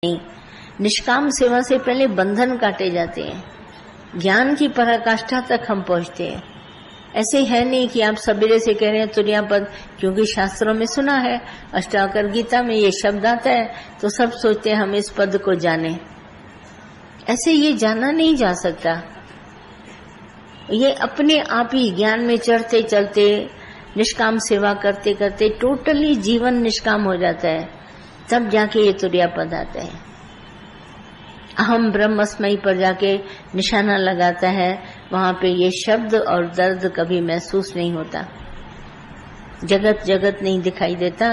नहीं। निष्काम सेवा से पहले बंधन काटे जाते हैं, ज्ञान की पराकाष्ठा तक हम पहुंचते हैं। ऐसे है नहीं कि आप सवेरे से कह रहे हैं तुर्या पद, क्योंकि शास्त्रों में सुना है, अष्टावक्र गीता में ये शब्द आता है, तो सब सोचते हैं हम इस पद को जाने। ऐसे ये जाना नहीं जा सकता। ये अपने आप ही ज्ञान में चढ़ते चलते, निष्काम सेवा करते करते टोटली जीवन निष्काम हो जाता है, तब जाके ये तुर्या पद आता है। अहम ब्रह्मस्मयी पर जाके निशाना लगाता है, वहां पे ये शब्द और दर्द कभी महसूस नहीं होता। जगत जगत नहीं दिखाई देता।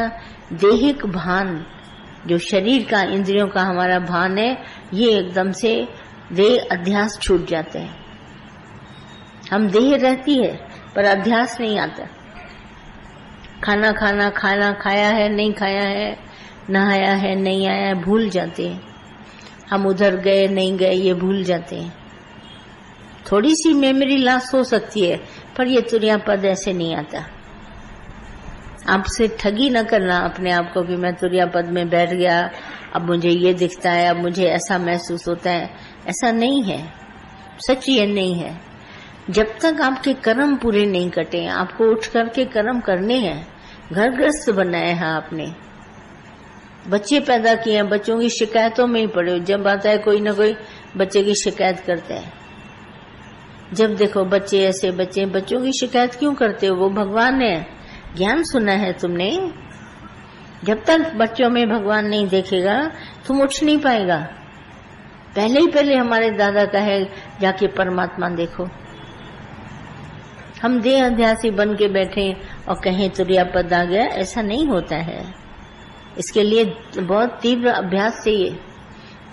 देहिक भान, जो शरीर का, इंद्रियों का हमारा भान है, ये एकदम से देह अध्यास छूट जाते हैं। हम देह रहती है पर अध्यास नहीं आता। खाना खाना, खाना खाया है नहीं खाया है, नहाया है नहीं आया है, भूल जाते हैं। हम उधर गए नहीं गए ये भूल जाते हैं। थोड़ी सी मेमोरी लॉस हो सकती है, पर ये तुर्या पद ऐसे नहीं आता। आपसे ठगी न करना अपने आप को कि मैं तुर्या पद में बैठ गया, अब मुझे ये दिखता है, अब मुझे ऐसा महसूस होता है। ऐसा नहीं है, सच ये नहीं है। जब तक आपके कर्म पूरे नहीं कटे, आपको उठ करके कर्म करने हैं। घर गृहस्थ बनाए हैं आपने, बच्चे पैदा किए हैं, बच्चों की शिकायतों में ही पड़े हो। जब आता है कोई ना कोई बच्चे की शिकायत करते हैं। जब देखो बच्चे ऐसे, बच्चों की शिकायत क्यों करते हो? वो भगवान है, ज्ञान सुना है तुमने। जब तक बच्चों में भगवान नहीं देखेगा तुम उठ नहीं पाएगा। पहले हमारे दादा का है, जाके परमात्मा देखो। हम देह अध्यासी बन के बैठे और कहें तुर्या पद आ गया, ऐसा नहीं होता है। इसके लिए बहुत तीव्र अभ्यास चाहिए,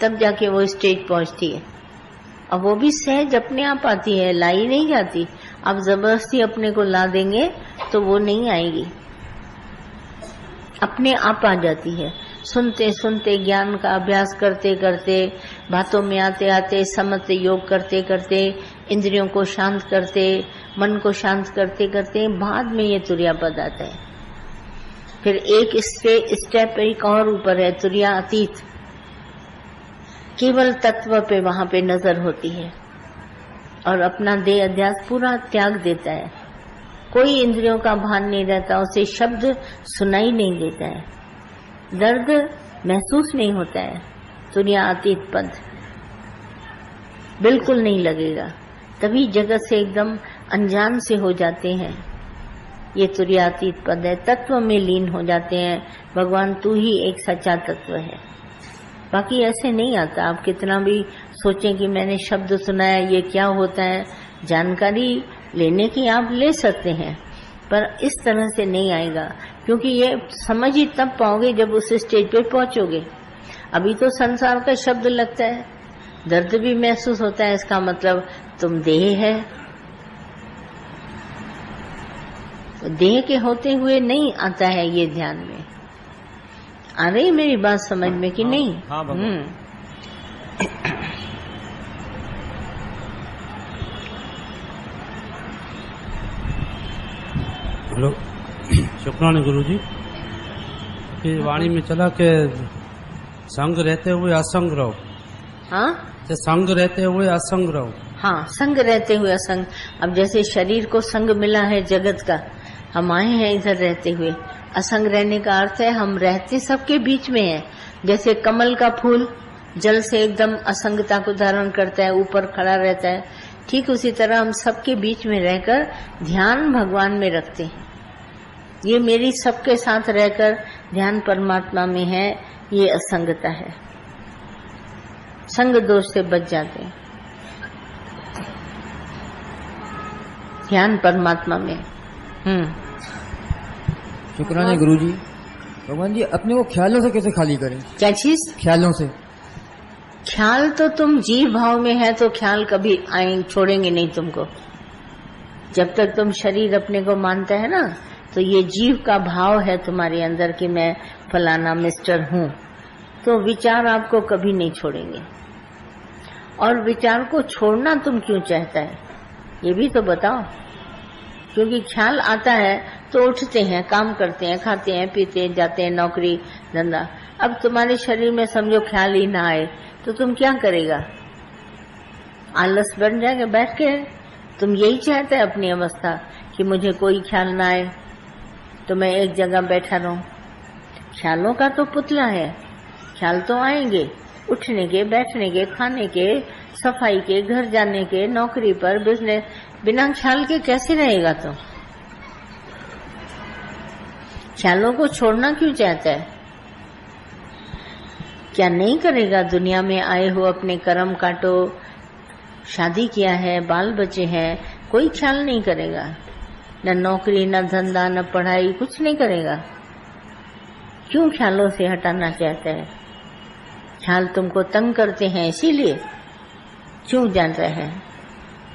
तब जाके वो स्टेज पहुंचती है। और वो भी सहज अपने आप आती है, लाई नहीं जाती। आप जबरदस्ती अपने को ला देंगे तो वो नहीं आएगी, अपने आप आ जाती है। सुनते सुनते, ज्ञान का अभ्यास करते करते, बातों में आते आते, समझते, योग करते करते, इंद्रियों को शांत करते, मन को शांत करते करते, बाद में ये तुर्या पद आता है। फिर एक स्टेप एक और ऊपर है तुर्या अतीत। केवल तत्व पे वहां पे नजर होती है और अपना देह अध्यास पूरा त्याग देता है। कोई इंद्रियों का भान नहीं रहता, उसे शब्द सुनाई नहीं देता है, दर्द महसूस नहीं होता है। तुर्या अतीत पद बिल्कुल नहीं लगेगा। तभी जगत से एकदम अनजान से हो जाते हैं। ये तुर्यातीत पद है, तत्व में लीन हो जाते हैं। भगवान तू ही एक सच्चा तत्व है, बाकी ऐसे नहीं आता। आप कितना भी सोचें कि मैंने शब्द सुना है, ये क्या होता है, जानकारी लेने की आप ले सकते हैं, पर इस तरह से नहीं आएगा। क्योंकि ये समझ ही तब पाओगे जब उस स्टेज पे पहुंचोगे। अभी तो संसार का शब्द लगता है, दर्द भी महसूस होता है, इसका मतलब तुम देह है। देह के होते हुए नहीं आता है ये ध्यान में। आ रही मेरी बात समझ में कि नहीं? हाँ, हेलो, शुक्राना गुरुजी। कि वाणी में चला के संग रहते हुए असंग रहो। हाँ, संग रहते हुए असंग रहो। हाँ, संग रहते हुए असंग। अब जैसे शरीर को संग मिला है जगत का, हम आए हैं इधर रहते हुए। असंग रहने का अर्थ है हम रहते सबके बीच में हैं। जैसे कमल का फूल जल से एकदम असंगता को धारण करता है, ऊपर खड़ा रहता है, ठीक उसी तरह हम सबके बीच में रहकर ध्यान भगवान में रखते हैं। ये मेरी सबके साथ रहकर ध्यान परमात्मा में है, ये असंगता है। संग दोष से बच जाते हैं, ध्यान परमात्मा में। शुक्राना गुरुजी। भगवान जी, अपने को ख्यालों से कैसे खाली करें? क्या चीज? ख्यालों से। ख्याल तो तुम जीव भाव में है तो ख्याल कभी छोड़ेंगे नहीं तुमको। जब तक तुम शरीर अपने को मानता है ना, तो ये जीव का भाव है तुम्हारे अंदर कि मैं फलाना मिस्टर हूँ, तो विचार आपको कभी नहीं छोड़ेंगे। और विचार को छोड़ना तुम क्यों चाहता है ये भी तो बताओ। क्योंकि ख्याल आता है तो उठते हैं, काम करते हैं, खाते हैं, पीते हैं, जाते हैं, नौकरी धंधा। अब तुम्हारे शरीर में समझो ख्याल ही ना आए तो तुम क्या करेगा? आलस बन जाएगा बैठ के। तुम यही चाहते हैं अपनी अवस्था कि मुझे कोई ख्याल ना आए तो मैं एक जगह बैठा रहूं। ख्यालों का तो पुतला है, ख्याल तो आएंगे उठने के, बैठने के, खाने के, सफाई के, घर जाने के, नौकरी पर, बिजनेस। बिना ख्याल के कैसे रहेगा तुम? ख्यालों को छोड़ना क्यों चाहता है? क्या नहीं करेगा? दुनिया में आए हो, अपने कर्म काटो, शादी किया है, बाल बच्चे हैं, कोई ख्याल नहीं करेगा। न नौकरी, न धंधा, न पढ़ाई, कुछ नहीं करेगा। क्यों ख्यालों से हटाना चाहता है? ख्याल तुमको तंग करते हैं इसीलिए क्यों जानता है?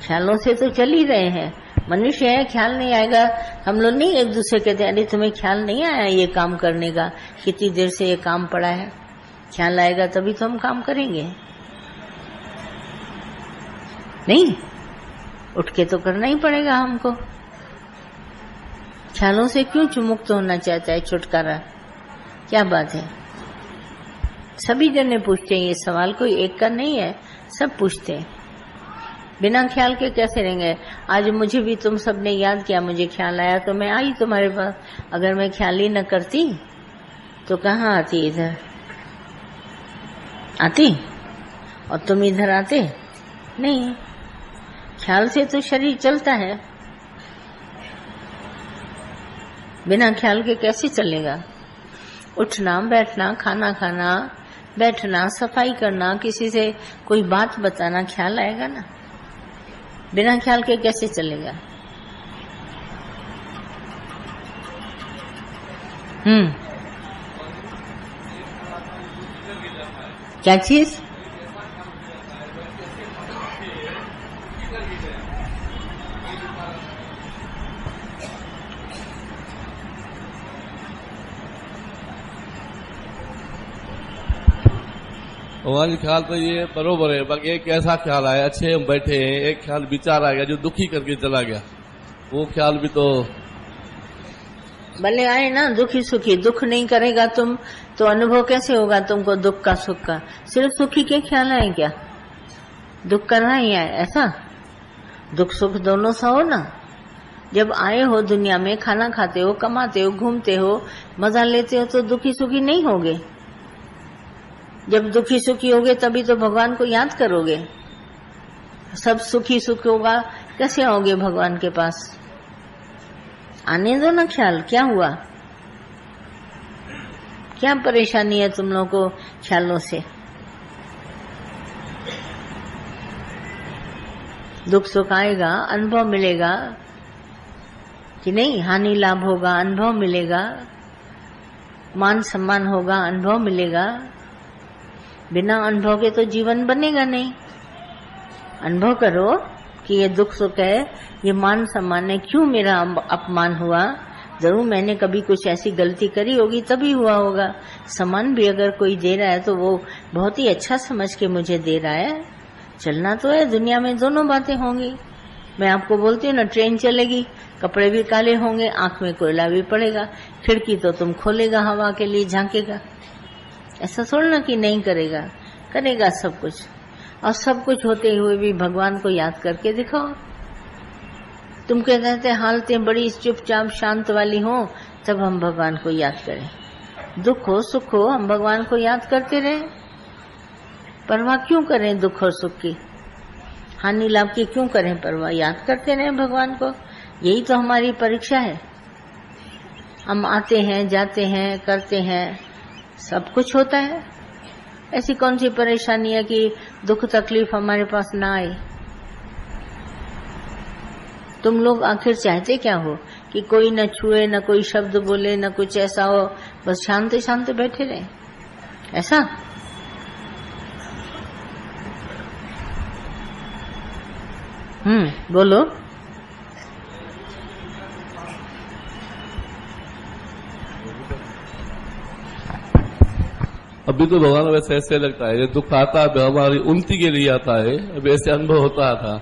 ख्यालों से तो चल ही रहे हैं। मनुष्य है, ख्याल नहीं आएगा। हम लोग नहीं एक दूसरे कहते अरे तुम्हें ख्याल नहीं आया ये काम करने का, कितनी देर से ये काम पड़ा है। ख्याल आएगा तभी तो हम काम करेंगे। नहीं, उठ के तो करना ही पड़ेगा हमको। ख्यालों से क्यों मुक्त होना चाहता है? छुटकारा क्या बात है? सभी जने पूछते हैं ये सवाल, कोई एक का नहीं है, सब पूछते हैं। बिना ख्याल के कैसे रहेंगे? आज मुझे भी तुम सबने याद किया, मुझे ख्याल आया तो मैं आई तुम्हारे पास। अगर मैं ख्याल ही न करती तो कहाँ आती? इधर आती और तुम इधर आते नहीं। ख्याल से तो शरीर चलता है, बिना ख्याल के कैसे चलेगा? उठना, बैठना, खाना खाना, बैठना, सफाई करना, किसी से कोई बात बताना, ख्याल आएगा ना। बिना ख्याल के कैसे चलेगा? क्या चीज? हमारी ख्याल तो ये बरोबर है, बाकी एक ऐसा ख्याल आया, अच्छे हम बैठे हैं, एक ख्याल विचार आ गया जो दुखी करके चला गया, वो ख्याल भी तो भले आए ना। दुखी सुखी, दुख नहीं करेगा तुम तो अनुभव कैसे होगा तुमको दुख का सुख का? सिर्फ सुखी के ख्याल आए क्या? दुख करना ही है ऐसा? दुख सुख दोनों सा हो ना। जब आए हो दुनिया में, खाना खाते हो, कमाते हो, घूमते हो, मजा लेते हो तो दुखी सुखी नहीं होगे। जब दुखी सुखी होगे तभी तो भगवान को याद करोगे। सब सुखी सुख होगा, कैसे आओगे भगवान के पास? आने दो ना ख्याल। क्या हुआ? क्या परेशानी है तुम लोगों को ख्यालों से? दुख सुख आएगा, अनुभव मिलेगा कि नहीं? हानि लाभ होगा, अनुभव मिलेगा। मान सम्मान होगा, अनुभव मिलेगा। बिना अनुभव के तो जीवन बनेगा नहीं। अनुभव करो कि ये दुख सुख है, ये मान सम्मान है, क्यों मेरा अपमान हुआ? जरूर मैंने कभी कुछ ऐसी गलती करी होगी तभी हुआ होगा। सम्मान भी अगर कोई दे रहा है तो वो बहुत ही अच्छा समझ के मुझे दे रहा है। चलना तो है दुनिया में, दोनों बातें होंगी। मैं आपको बोलती हूँ ना, ट्रेन चलेगी, कपड़े भी काले होंगे, आंख में कोयला भी पड़ेगा, खिड़की तो तुम खोलेगा, हवा के लिए झांकेगा। ऐसा छोड़ना कि नहीं करेगा, करेगा सब कुछ। और सब कुछ होते हुए भी भगवान को याद करके दिखाओ। तुम कहते हैं हालतें बड़ी चुपचाप शांत वाली हो, तब हम भगवान को याद करें। दुख हो सुख हो, हम भगवान को याद करते रहें। परवाह क्यों करें दुख और सुख की? हानि लाभ की क्यों करें परवाह? याद करते रहें भगवान को। यही तो हमारी परीक्षा है। हम आते हैं, जाते हैं, करते हैं, सब कुछ होता है। ऐसी कौन सी परेशानी है कि दुख तकलीफ हमारे पास ना आए? तुम लोग आखिर चाहते क्या हो? कि कोई न छुए, न कोई शब्द बोले, न कुछ ऐसा हो, बस शांत शांत बैठे रहे, ऐसा? बोलो। अभी तो भगवान वैसे ऐसे लगता है, ये दुख आता है हमारी उन्नति के लिए आता है। अभी ऐसे अनुभव होता था,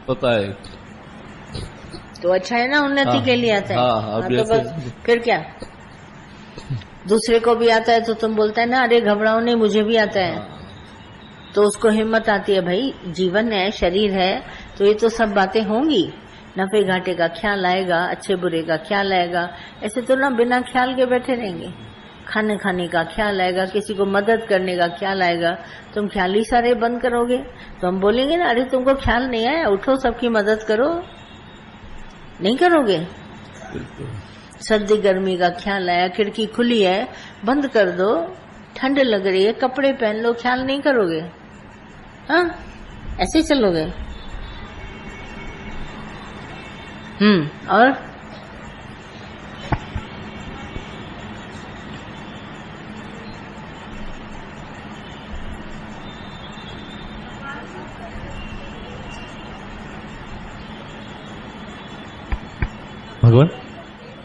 पता है। तो अच्छा है ना, उन्नति के लिए आता है। हाँ, तो बस फिर क्या? दूसरे को भी आता है तो तुम बोलता है ना, अरे घबराओ नहीं, मुझे भी आता है। तो उसको हिम्मत आती है, भाई जीवन है, शरीर है, तो ये तो सब बातें होंगी। नफे घाटे का ख्याल आएगा, अच्छे बुरे का ख्याल आएगा। ऐसे तो ना बिना ख्याल के बैठे रहेंगे। खाने खाने का ख्याल आएगा, किसी को मदद करने का ख्याल आएगा। तुम ख्याल ही सारे बंद करोगे तो हम बोलेंगे ना, अरे तुमको ख्याल नहीं आया, उठो सबकी मदद करो। नहीं करोगे। सर्दी गर्मी का ख्याल आया, खिड़की खुली है, बंद कर दो। ठंड लग रही है, कपड़े पहन लो, ख्याल नहीं करोगे। हाँ, ऐसे चलोगे। और भगवान,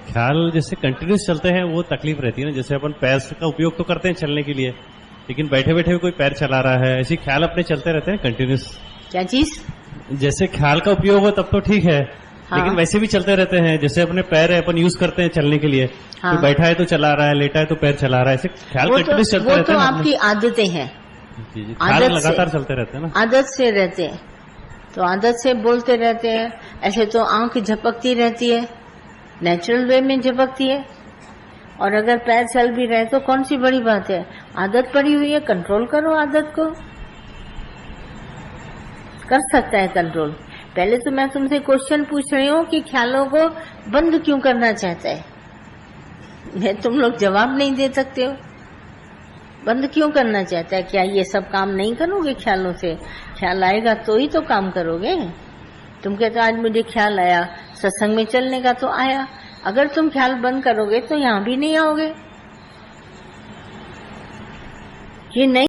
ख्याल जैसे कंटिन्यूस चलते हैं वो तकलीफ रहती है ना। जैसे अपन पैर का उपयोग तो करते हैं चलने के लिए, लेकिन बैठे बैठे भी कोई पैर चला रहा है, ऐसे ख्याल अपने चलते रहते हैं कंटिन्यूस। क्या चीज? जैसे ख्याल का उपयोग हो तब तो ठीक है, हाँ। लेकिन वैसे भी चलते रहते हैं। जैसे अपने पैर है, अपन यूज करते हैं चलने के लिए, हाँ। तो बैठा है तो चला रहा है, लेटा है तो पैर चला रहा है, ऐसे ख्याल कंटिन्यूस चलते रहते हैं। वो तो आपकी आदतें हैं, ख्याल लगातार चलते रहते हैं ना, आदत से रहते हैं। तो आदत से बोलते रहते हैं। ऐसे तो आंख झपकती रहती है, नेचुरल वे में झपकती है। और अगर पैर चल भी रहे तो कौन सी बड़ी बात है, आदत पड़ी हुई है, कंट्रोल करो आदत को। कर सकता है कंट्रोल। पहले तो मैं तुमसे क्वेश्चन पूछ रही हूँ कि ख्यालों को बंद क्यों करना चाहता है। तुम लोग जवाब नहीं दे सकते हो। बंद क्यों करना चाहता है? क्या ये सब काम नहीं करोगे ख्यालों से? ख्याल आएगा तो ही तो काम करोगे। तुम कहते आज मुझे ख्याल आया, सत्संग में चलने का, तो आया। अगर तुम ख्याल बंद करोगे तो यहाँ भी नहीं आओगे। ये नहीं